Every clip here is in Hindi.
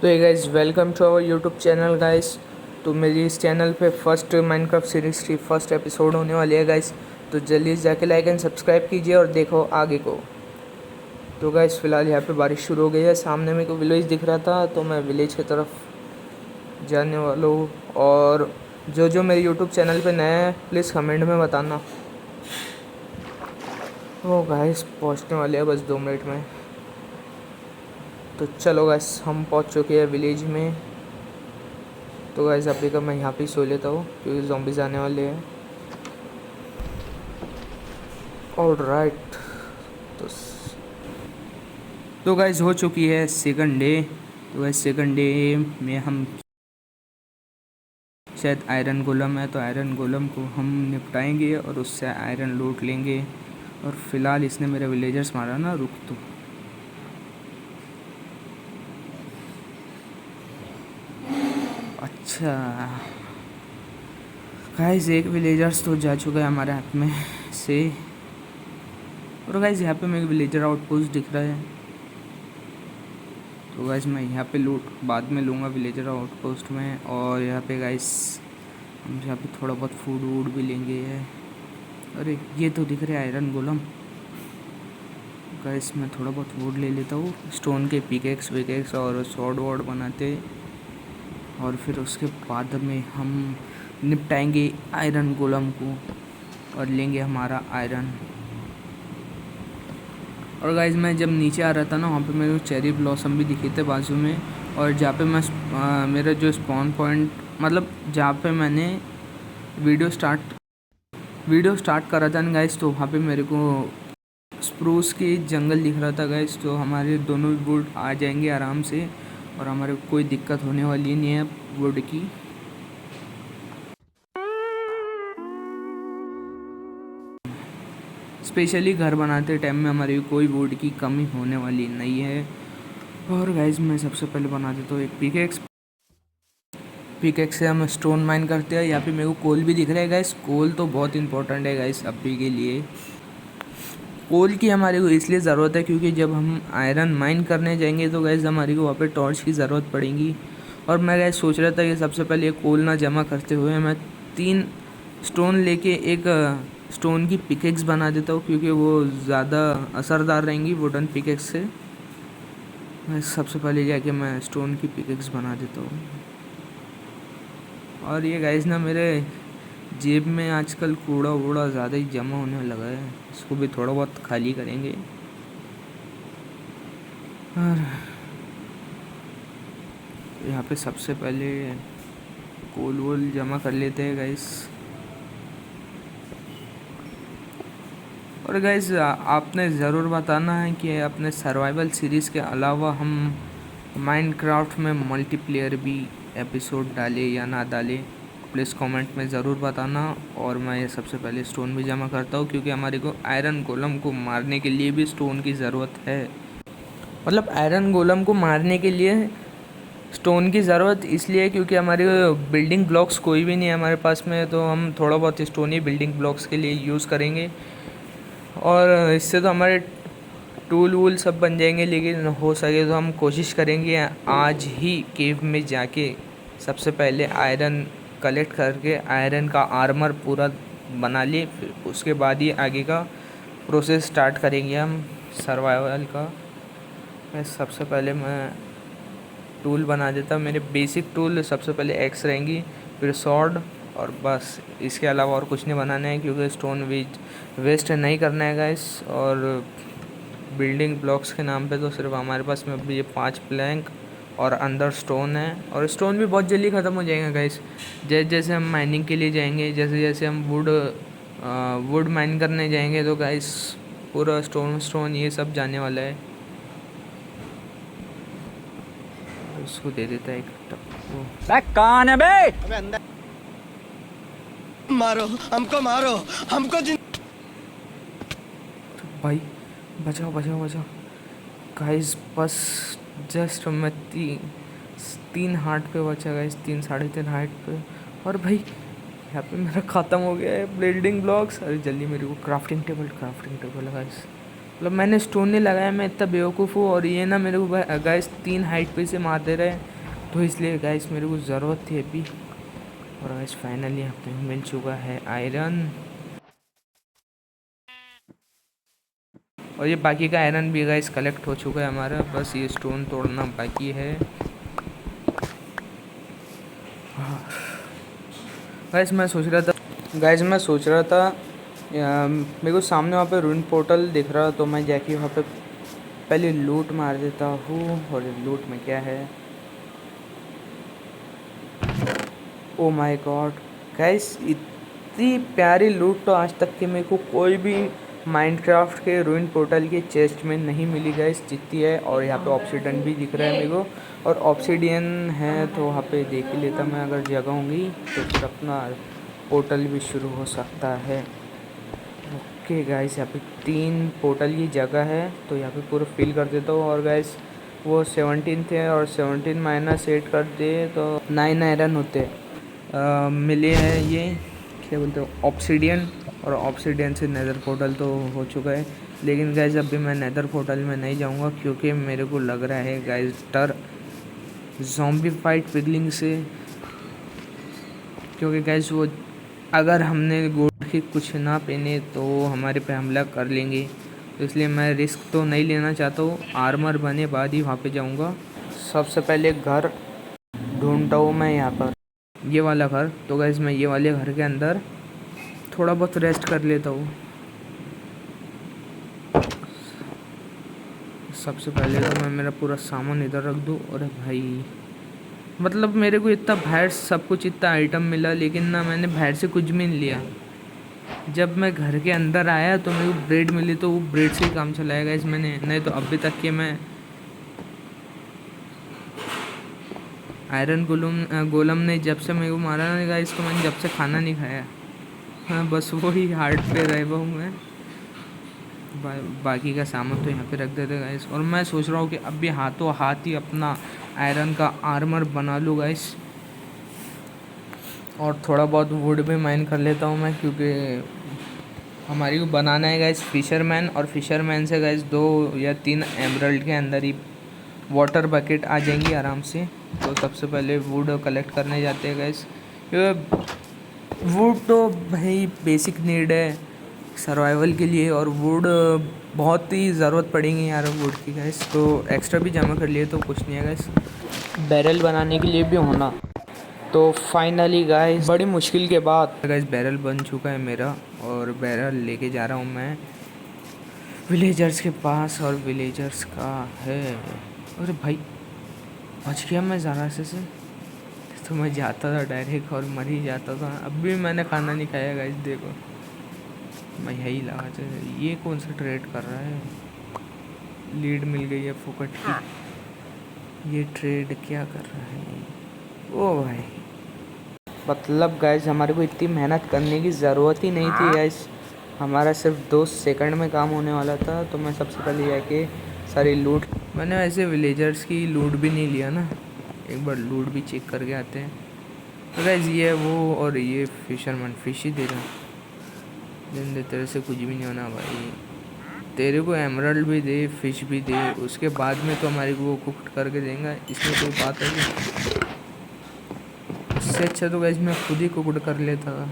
तो ये guys welcome to our YouTube channel guys. तो मेरी इस चैनल पे फर्स्ट माइनक्राफ्ट सीरीज़ की फर्स्ट एपिसोड होने वाली है गाइस। तो जल्दी से जाके लाइक एंड सब्सक्राइब कीजिए और देखो आगे को। तो गाइस फ़िलहाल यहाँ पे बारिश शुरू हो गई है। सामने में को विलेज दिख रहा था तो मैं विलेज की तरफ जाने वाला हूँ। और जो जो मेरे यूट्यूब चैनल पे नया है प्लीज़ कमेंट में बताना। ओ गाइस पहुँचने वाले हैं बस 2 मिनट में। तो चलो गाइस हम पहुँच चुके हैं विलेज में। तो गाइस अभी का मैं यहाँ पे सो लेता हूँ क्योंकि ज़ॉम्बीज़ आने वाले हैं। ऑलराइट। तो तो गाइस हो चुकी है सेकंड डे। तो गाइस सेकंड डे में हम शायद आयरन गोलम है तो आयरन गोलम को हम निपटाएंगे और उससे आयरन लूट लेंगे। और फिलहाल इसने मेरे विलेजर्स मारा ना, रुक तो। अच्छा गाइस एक विलेजर्स तो जा चुका है हमारे हाथ में से। और गाइस यहाँ पे मेरे विलेजर आउटपोस्ट दिख रहा है। तो गाइस मैं यहाँ पे लूट बाद में लूँगा विलेजर आउटपोस्ट में। और यहाँ पे गाइस हम यहाँ पे थोड़ा बहुत फूड वूड भी लेंगे। अरे ये तो दिख रहा है आयरन गोलम। गाइस मैं थोड़ा बहुत वुड ले लेता हूँ, स्टोन के पिकेक्स विकेक्स और स्वॉर्ड वॉर्ड बनाते। और फिर उसके बाद में हम निपटाएंगे आयरन गोलम को और लेंगे हमारा आयरन। और गाइस मैं जब नीचे आ रहा था ना वहाँ पे मेरे को चेरी ब्लॉसम भी दिखे थे बाजू में। और जहाँ पे मैं मेरा जो स्पॉन पॉइंट मतलब जहाँ पे मैंने वीडियो स्टार्ट करा था ना गाइस, तो वहाँ पे मेरे को स्प्रूस की जंगल दिख रहा था गाइस। तो हमारे दोनों वुड आ जाएंगे आराम से और हमारे को कोई दिक्कत होने वाली नहीं है वुड की। स्पेशली घर बनाते टाइम में हमारी कोई वुड की कमी होने वाली नहीं है। और गाइस मैं सबसे पहले बना देता हूँ एक पिकेक्स से हम स्टोन माइन करते हैं। यहाँ पे मेरे को कोल भी दिख रहा है गाइस। कोल तो बहुत इंपॉर्टेंट है गाइस अभी के लिए। कोल की हमारे को इसलिए ज़रूरत है क्योंकि जब हम आयरन माइन करने जाएंगे तो गैस हमारी को वहाँ पे टॉर्च की ज़रूरत पड़ेगी। और मैं गैस सोच रहा था कि सबसे पहले ये कोल ना जमा करते हुए मैं 3 स्टोन लेके एक स्टोन की पिकेक्स बना देता हूँ क्योंकि वो ज़्यादा असरदार रहेंगी वुडन पिकेक्स से। मैं सबसे पहले जाके मैं स्टोन की पिकेक्स बना देता हूँ। और ये गैस ना मेरे जेब में आजकल कूड़ा वूड़ा ज़्यादा ही जमा होने लगा है, इसको भी थोड़ा बहुत खाली करेंगे। और यहाँ पे सबसे पहले कोल वोल जमा कर लेते हैं गाइस। और गाइस आपने ज़रूर बताना है कि अपने सर्वाइवल सीरीज़ के अलावा हम माइनक्राफ्ट में मल्टीप्लेयर भी एपिसोड डाले या ना डाले, प्लीज़ कमेंट में ज़रूर बताना। और मैं ये सबसे पहले स्टोन भी जमा करता हूँ क्योंकि हमारे को आयरन गोलम को मारने के लिए भी स्टोन की ज़रूरत है। मतलब आयरन गोलम को मारने के लिए स्टोन की ज़रूरत इसलिए क्योंकि हमारे बिल्डिंग ब्लॉक्स कोई भी नहीं है हमारे पास में, तो हम थोड़ा बहुत स्टोन ही बिल्डिंग ब्लॉक्स के लिए यूज़ करेंगे। और इससे तो हमारे टूल वूल सब बन जाएंगे, लेकिन हो सके तो हम कोशिश करेंगे आज ही केव में जाके सबसे पहले आयरन कलेक्ट करके आयरन का आर्मर पूरा बना लिए, फिर उसके बाद ही आगे का प्रोसेस स्टार्ट करेंगे हम सर्वाइवल का। मैं सबसे पहले मैं टूल बना देता हूँ। मेरे बेसिक टूल सबसे पहले एक्स रहेंगी, फिर सॉर्ड, और बस इसके अलावा और कुछ नहीं बनाना है क्योंकि स्टोन वेस्ट नहीं करना है गाइस। और बिल्डिंग ब्लॉक्स के नाम पे तो सिर्फ हमारे पास में अभी ये 5 प्लैंक और अंदर स्टोन है। और स्टोन भी बहुत जल्दी ख़त्म हो जाएगा गाइस जैसे जैसे हम माइनिंग के लिए जाएंगे, जैसे जैसे हम वुड माइन करने जाएंगे तो गाइस पूरा स्टोन ये सब जाने वाला है। उसको दे देता है एक टप्पू। कौन है बे? अबे अंदर मारो हमको भाई बचाओ बचाओ बचाओ गाइस। बस जस्ट मैं 3 हार्ट पे बचा गाइस, 3 साढ़े 3 हार्ट पे। और भाई यहाँ पे मेरा ख़त्म हो गया है बिल्डिंग ब्लॉक्स। अरे जल्दी मेरे को क्राफ्टिंग टेबल गाइस। मतलब मैंने स्टोन नहीं लगाया, मैं इतना बेवकूफ़ हूँ। और ये ना मेरे को गाइस 3 हाइट पे से मार दे रहे हैं। तो इसलिए गाइस मेरे को ज़रूरत थी अभी। और गाइस फाइनली यहाँ पे मिल चुका है आयरन। और ये बाकी का आयरन भी गाइस कलेक्ट हो चुका है हमारा, बस ये स्टोन तोड़ना बाकी है। गाइस मैं सोच रहा था मेरे को सामने वहाँ पे रूइन पोर्टल दिख रहा, तो मैं जाके वहाँ पे पहले लूट मार देता हूँ। और लूट में क्या है, ओ माय गॉड गाइस, इतनी प्यारी लूट तो आज तक के मेरे को कोई भी माइनक्राफ्ट के रूइन पोर्टल के चेस्ट में नहीं मिली गाइस जितनी है। और यहाँ पे ऑब्सीडियन भी दिख रहा है मेरे को, और ऑब्सीडियन है तो वहाँ पे देख ही लेता मैं, अगर जगह होंगी तो फिर अपना पोर्टल भी शुरू हो सकता है। ओके गाइस, यहाँ पे 3 पोर्टल की जगह है, तो यहाँ पे पूरा फिल कर देता हूँ। और गाइस वो 17 थे, और 17 माइनस 8 कर दे तो 9 आयरन होते मिले हैं। ये क्या बोलते हो, ऑब्सीडियन। और ऑब्सीडियन से नेदर पोर्टल तो हो चुका है, लेकिन गाइस अभी मैं नेदर पोर्टल में नहीं जाऊंगा, क्योंकि मेरे को लग रहा है गाइस डर ज़ॉम्बी फाइट पिगलिंग से। क्योंकि गाइस वो अगर हमने गोल्ड के कुछ ना पहने तो हमारे पे हमला कर लेंगे, तो इसलिए मैं रिस्क तो नहीं लेना चाहता हूँ। आर्मर बने बाद ही वहाँ पे जाऊँगा। सबसे पहले घर ढूंढता हूँ मैं यहाँ पर, ये वाला घर। तो गाइस मैं ये वाले घर के अंदर थोड़ा बहुत रेस्ट कर लेता हूँ। सबसे पहले तो मैं मेरा पूरा सामान इधर रख दूँ। और भाई मतलब मेरे को इतना बाहर सब कुछ इतना आइटम मिला, लेकिन ना मैंने बाहर से कुछ भी नहीं लिया। जब मैं घर के अंदर आया तो मेरे को ब्रेड मिली, तो वो ब्रेड से ही काम चलाएगा इस मैंने, नहीं तो अभी तक के मैं आयरन गोलम ने जब से मेरे को मारा ना गाइस, तो मैंने जब से खाना नहीं खाया। हाँ बस वही हार्ट पे रह हुआ हूँ मैं। बाकी का सामान तो यहाँ पे रख देते गाइस। और मैं सोच रहा हूँ कि अभी हाथों हाथ ही अपना आयरन का आर्मर बना लूँ गाइस। और थोड़ा बहुत वुड भी माइन कर लेता हूँ मैं, क्योंकि हमारी को बनाना है गाइस फिशरमैन। और फिशरमैन से गाइस 2 या 3 एमरल्ड के अंदर ही वाटर बकेट आ जाएंगी आराम से। तो सबसे पहले वुड कलेक्ट करने जाते हैं गाइस। वुड तो भाई बेसिक नीड है सर्वाइवल के लिए, और वुड बहुत ही ज़रूरत पड़ेगी यार वुड की गाइस। तो एक्स्ट्रा भी जमा कर लिए तो कुछ नहीं है गाइस, बैरल बनाने के लिए भी होना। तो फाइनली गाइस बड़ी मुश्किल के बाद गाइस बैरल बन चुका है मेरा, और बैरल लेके जा रहा हूँ मैं विलेजर्स के पास। और विलेजर्स का है, अरे भाई बच गया मैं ज़रा से तो मैं जाता था डायरेक्ट और मर ही जाता था। अब भी मैंने खाना नहीं खाया गाइस, देखो मैं यही लगा चाहिए। ये कौन सा ट्रेड कर रहा है, लीड मिल गई है फुकट की। ये ट्रेड क्या कर रहा है, ओ भाई मतलब गाइस हमारे को इतनी मेहनत करने की ज़रूरत ही नहीं थी गाइस, हमारा सिर्फ 2 सेकंड में काम होने वाला था। तो मैं सबसे पहले जाके सारी लूट, मैंने वैसे विलेजर्स की लूट भी नहीं लिया ना, एक बार लूट भी चेक करके आते हैं। तो गाइस ये वो, और ये फिशरमैन फिश ही दे रहा, दिन दे तेरे से कुछ भी नहीं होना भाई। तेरे को एमरल्ड भी दे, फिश भी दे, उसके बाद में तो हमारे को वो कुक करके देंगे, इसमें कोई बात है कि इससे अच्छा तो गाइस मैं खुद ही कुकड कर लेता था।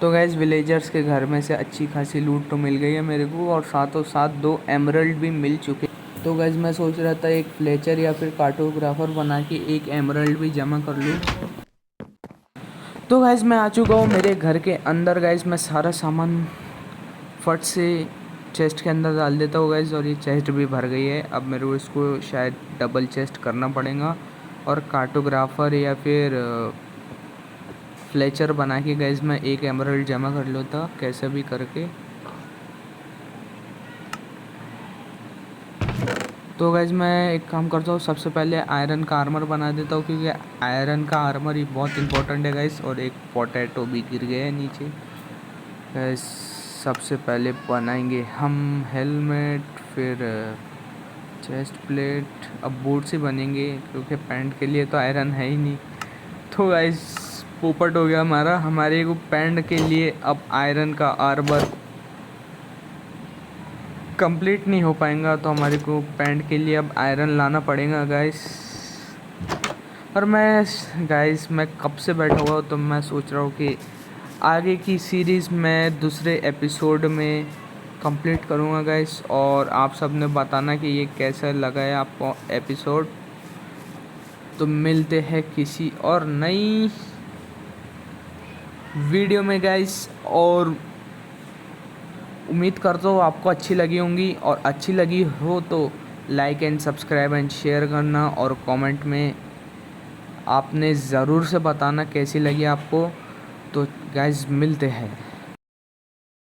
तो गाइस विलेजर्स के घर में से अच्छी खासी लूट तो मिल गई है मेरे को, और साथों साथ 2 एमरल्ड भी मिल चुके। तो गाइस मैं सोच रहा था एक फ्लेचर या फिर कार्टोग्राफर बना के एक एमरल्ड भी जमा कर लूँ। तो गाइस मैं आ चुका हूँ मेरे घर के अंदर गाइस। मैं सारा सामान फट से चेस्ट के अंदर डाल देता हूँ गाइस, और ये चेस्ट भी भर गई है। अब मेरे को इसको शायद डबल चेस्ट करना पड़ेगा, और कार्टोग्राफर या फिर फ्लेचर बना के गाइस मैं एक एमरल्ड जमा कर लेता कैसे भी करके। तो गाइस मैं एक काम करता हूँ, सबसे पहले आयरन का आर्मर बना देता हूँ, क्योंकि आयरन का आर्मर ही बहुत इंपॉर्टेंट है गाइस। और एक पोटैटो भी गिर गया है नीचे गाइस। सबसे पहले बनाएंगे हम हेलमेट, फिर चेस्ट प्लेट, अब बूट्स ही बनेंगे, क्योंकि पैंट के लिए तो आयरन है ही नहीं। तो गाइस पोपट हो गया हमारा, हमारे को पैंट के लिए अब आयरन का आर्मर कंप्लीट नहीं हो पाएगा, तो हमारे को पैंट के लिए अब आयरन लाना पड़ेगा गाइस। और मैं कब से बैठा हुआ हूँ, तो मैं सोच रहा हूँ कि आगे की सीरीज़ मैं दूसरे एपिसोड में कंप्लीट करूँगा गाइस, और आप सब ने बताना कि ये कैसा लगा है आपको एपिसोड। तो मिलते हैं किसी और नई वीडियो में गाइस, और उम्मीद करता हूँ आपको अच्छी लगी होंगी, और अच्छी लगी हो तो like and subscribe and share करना, और कमेंट में आपने ज़रूर से बताना कैसी लगी आपको। तो गाइस मिलते हैं।